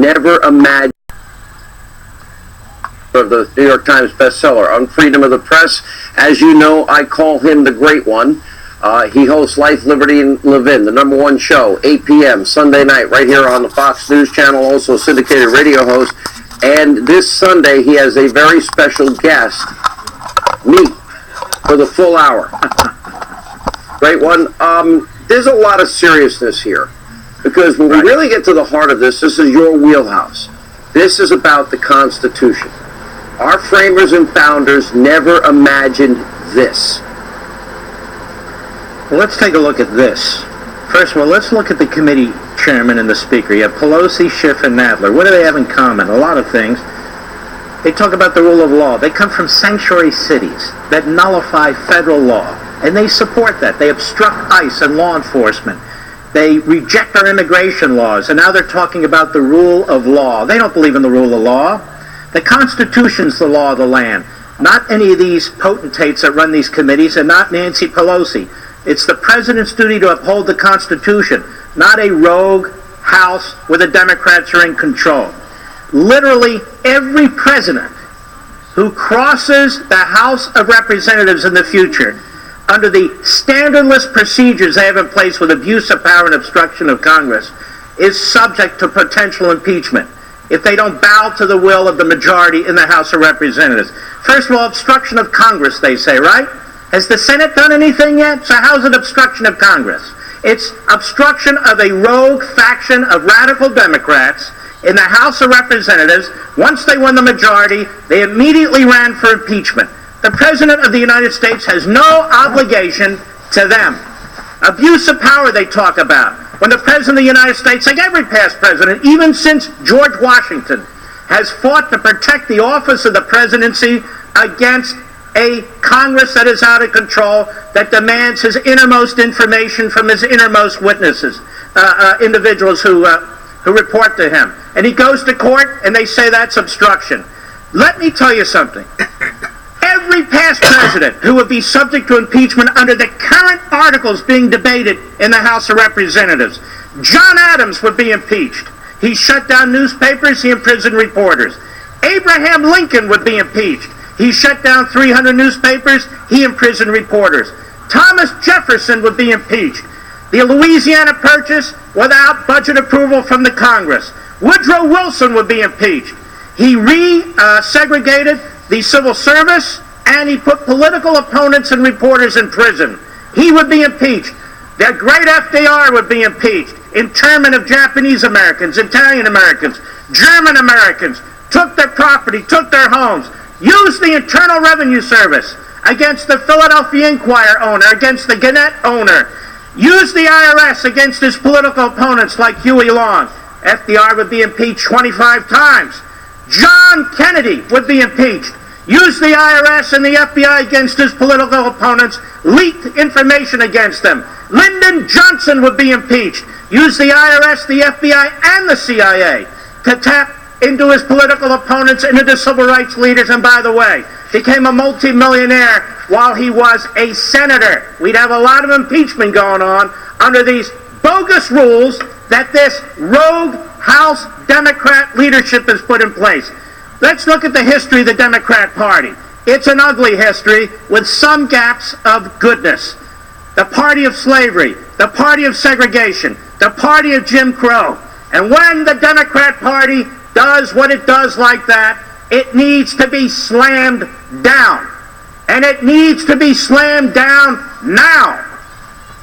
never imagined. Of the New York Times bestseller on freedom of the press. As you know, I call him the Great One. He hosts Life, Liberty, and Levin, the #1 show, 8 p.m. Sunday night, right here on the Fox News Channel, also a syndicated radio host. And this Sunday, he has a very special guest, me, for the full hour. Great One. There's a lot of seriousness here, because when we really get to the heart of this is your wheelhouse. This is about the Constitution. Our framers and founders never imagined this. Well, let's take a look at this. First of all, let's look at the committee chairman and the speaker. You have Polosi, Schiff, and Nadler. What do they have in common? A lot of things. They talk about the rule of law. They come from sanctuary cities that nullify federal law, and they support that. They obstruct ICE and law enforcement. They reject our immigration laws, and now they're talking about the rule of law. They don't believe in the rule of law. The Constitution's the law of the land, not any of these potentates that run these committees, and not Nancy Polosi. It's the president's duty to uphold the Constitution, not a rogue House where the Democrats are in control. Literally every president who crosses the House of Representatives in the future, under the standardless procedures they have in place with abuse of power and obstruction of Congress, is subject to potential impeachment if they don't bow to the will of the majority in the House of Representatives. First of all, obstruction of Congress, they say, right? Has the Senate done anything yet? So how's it obstruction of Congress? It's obstruction of a rogue faction of radical Democrats in the House of Representatives. Once they won the majority, they immediately ran for impeachment. The President of the United States has no obligation to them. Abuse of power they talk about. When the President of the United States, like every past president, even since George Washington, has fought to protect the office of the presidency against a Congress that is out of control, that demands his innermost information from his innermost witnesses, individuals who report to him. And he goes to court, and they say that's obstruction. Let me tell you something. Every past president who would be subject to impeachment under the current articles being debated in the House of Representatives. John Adams would be impeached. He shut down newspapers, he imprisoned reporters. Abraham Lincoln would be impeached. He shut down 300 newspapers, he imprisoned reporters. Thomas Jefferson would be impeached. The Louisiana Purchase without budget approval from the Congress. Woodrow Wilson would be impeached. He segregated the civil service, and he put political opponents and reporters in prison. He would be impeached. The great FDR would be impeached. Internment of Japanese Americans, Italian Americans, German Americans, took their property, took their homes, used the Internal Revenue Service against the Philadelphia Inquirer owner, against the Gannett owner, used the IRS against his political opponents like Huey Long. FDR would be impeached 25 times. John Kennedy would be impeached. Used the IRS and the FBI against his political opponents, leaked information against them. Lyndon Johnson would be impeached. Used the IRS, the FBI, and the CIA to tap into his political opponents and into civil rights leaders, and by the way, became a multimillionaire while he was a senator. We'd have a lot of impeachment going on under these bogus rules that this rogue House Democrat leadership has put in place. Let's look at the history of the Democrat Party. It's an ugly history with some gaps of goodness. The party of slavery, the party of segregation, the party of Jim Crow. And when the Democrat Party does what it does like that, it needs to be slammed down. And it needs to be slammed down now.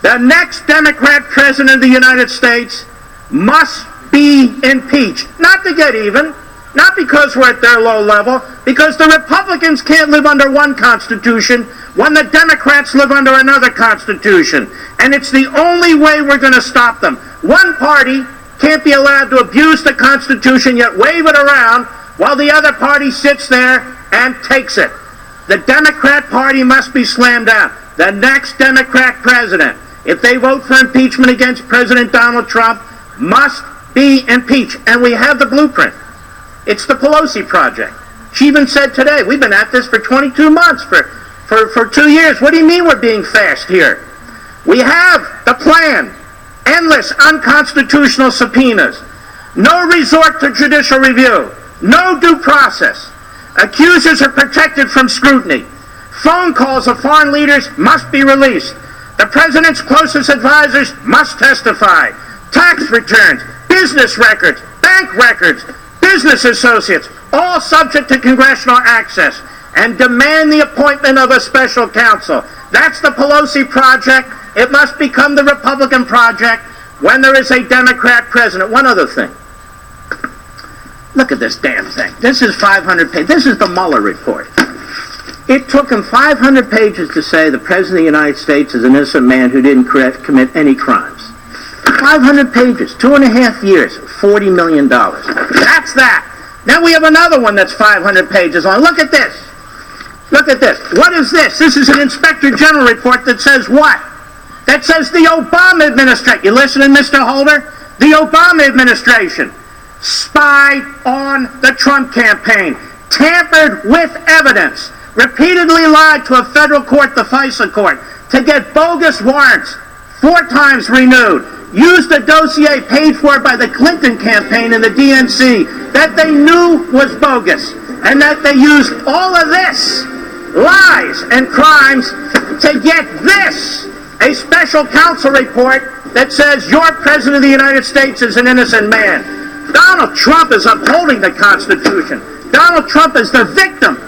The next Democrat president of the United States must be impeached. Not to get even, not because we're at their low level, because the Republicans can't live under one constitution when the Democrats live under another constitution. And it's the only way we're going to stop them. One party can't be allowed to abuse the Constitution yet wave it around while the other party sits there and takes it. The Democrat Party must be slammed down. The next Democrat president, if they vote for impeachment against President Donald Trump, must be impeached. And we have the blueprint. It's the Pelosi project. She even said today, we've been at this for 22 months, for 2 years. What do you mean we're being fast here? We have the plan. Endless unconstitutional subpoenas. No resort to judicial review. No due process. Accusers are protected from scrutiny. Phone calls of foreign leaders must be released. The president's closest advisors must testify. Tax returns, business records, bank records, business associates, all subject to congressional access, and demand the appointment of a special counsel. That's the Pelosi project. It must become the Republican project when there is a Democrat president. One other thing. Look at this damn thing. This is 500 pages. This is the Mueller report. It took him 500 pages to say the President of the United States is an innocent man who didn't commit any crimes. 500 pages, 2.5 years, $40 million. That's that. Now we have another one that's 500 pages long. Look at this. Look at this. What is this? This is an Inspector General report that says what? That says the Obama administration. You listening, Mr. Holder? The Obama administration spied on the Trump campaign, tampered with evidence, repeatedly lied to a federal court, the FISA court, to get bogus warrants 4 times renewed, used a dossier paid for by the Clinton campaign and the DNC that they knew was bogus, and that they used all of this, lies and crimes, to get this, a special counsel report that says your President of the United States is an innocent man. Donald Trump is upholding the Constitution. Donald Trump is the victim.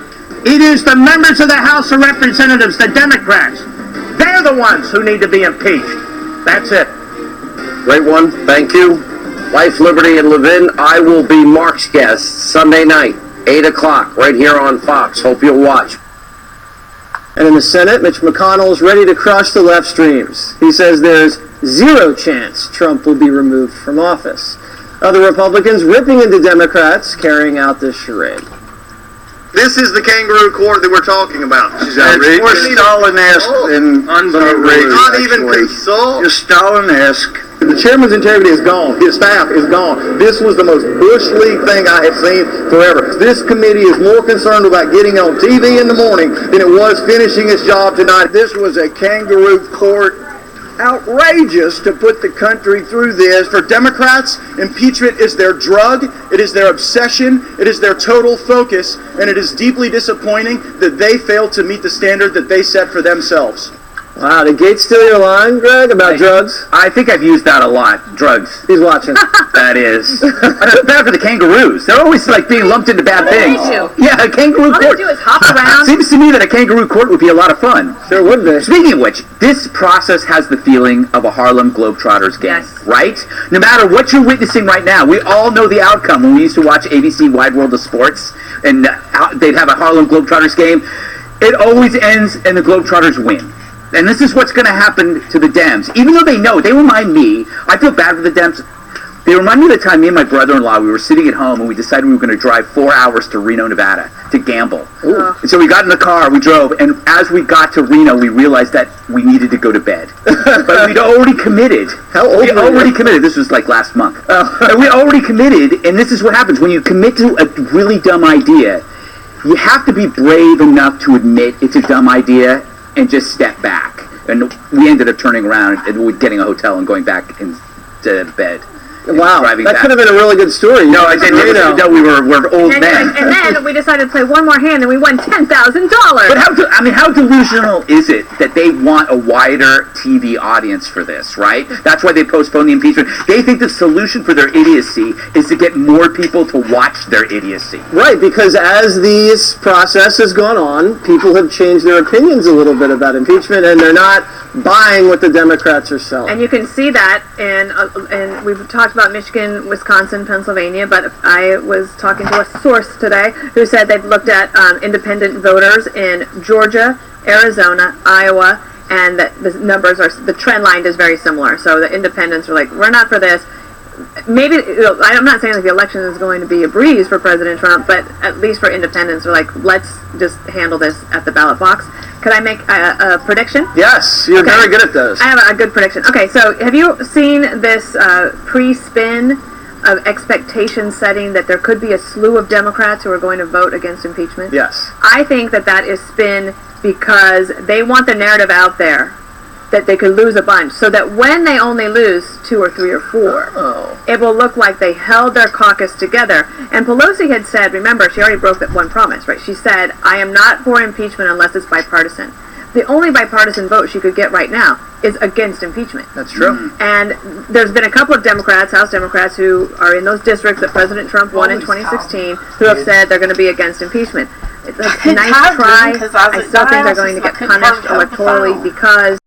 It is the members of the House of Representatives, the Democrats. They're the ones who need to be impeached. That's it. Great one. Thank you. Life, Liberty, and Levin. I will be Mark's guest Sunday night, 8 o'clock, right here on Fox. Hope you'll watch. And in the Senate, Mitch McConnell is ready to crush the left streams. He says there's 0 chance Trump will be removed from office. Other Republicans ripping into Democrats, carrying out this charade. This is the kangaroo court that we're talking about. This is outrageous. More Stalin-esque than outrageous. Not even consult. Just Stalin-esque. The chairman's integrity is gone. His staff is gone. This was the most Bush League thing I have seen forever. This committee is more concerned about getting on TV in the morning than it was finishing its job tonight. This was a kangaroo court. Outrageous to put the country through this. For Democrats, impeachment is their drug, it is their obsession, it is their total focus, and it is deeply disappointing that they failed to meet the standard that they set for themselves. Wow, did Gates steal your line, Greg, about drugs? I think I've used that a lot. Drugs. He's watching. That is. I feel bad for the kangaroos. They're always like being lumped into bad things. Yeah, a kangaroo All court. they do is hop around. Seems to me that a kangaroo court would be a lot of fun. Sure would be. Speaking of which, this process has the feeling of a Harlem Globetrotters game, Yes. right? No matter what you're witnessing right now, we all know the outcome. When we used to watch ABC Wide World of Sports, and they'd have a Harlem Globetrotters game, it always ends and the Globetrotters win. And this is what's going to happen to the Dems. Even though they know, they remind me, I feel bad for the Dems. They remind me of the time me and my brother-in-law, we were sitting at home and we decided we were going to drive 4 hours to Reno, Nevada to gamble. And so we got in the car, we drove, and as we got to Reno, we realized that we needed to go to bed. But we'd already committed. How old We were already you? committed. This was like last month. And we already committed, and this is what happens. When you commit to a really dumb idea, you have to be brave enough to admit it's a dumb idea and just step back. And we ended up turning around and getting a hotel and going back into bed. Wow, driving that back. could have been a really good story. No, I didn't. No, we're old men. And then we decided to play one more hand, and we won $10,000. But how delusional is it that they want a wider TV audience for this, right? That's why they postponed the impeachment. They think the solution for their idiocy is to get more people to watch their idiocy. Right, because as this process has gone on, people have changed their opinions a little bit about impeachment, and they're not buying what the Democrats are selling. And you can see that, and we've talked about Michigan, Wisconsin, Pennsylvania, but I was talking to a source today who said they've looked at independent voters in Georgia, Arizona, Iowa, and that the numbers are, the trend line is very similar. So the independents are like, we're not for this. Maybe, I'm not saying that the election is going to be a breeze for President Trump, but at least for independents, they're like, let's just handle this at the ballot box. Could I make a prediction? Yes, you're very good at those. I have a good prediction. Okay, so have you seen this pre-spin of expectation setting that there could be a slew of Democrats who are going to vote against impeachment? Yes. I think that is spin because they want the narrative out there that they could lose a bunch, so that when they only lose 2 or 3 or 4, it will look like they held their caucus together. And Pelosi had said, remember, she already broke that one promise, right? She said, I am not for impeachment unless it's bipartisan. The only bipartisan vote she could get right now is against impeachment. That's true. And there's been a couple of Democrats, House Democrats, who are in those districts that President Trump won in 2016, who have said they're going to be against impeachment. It's a nice try. I still think they're going to get punished electorally because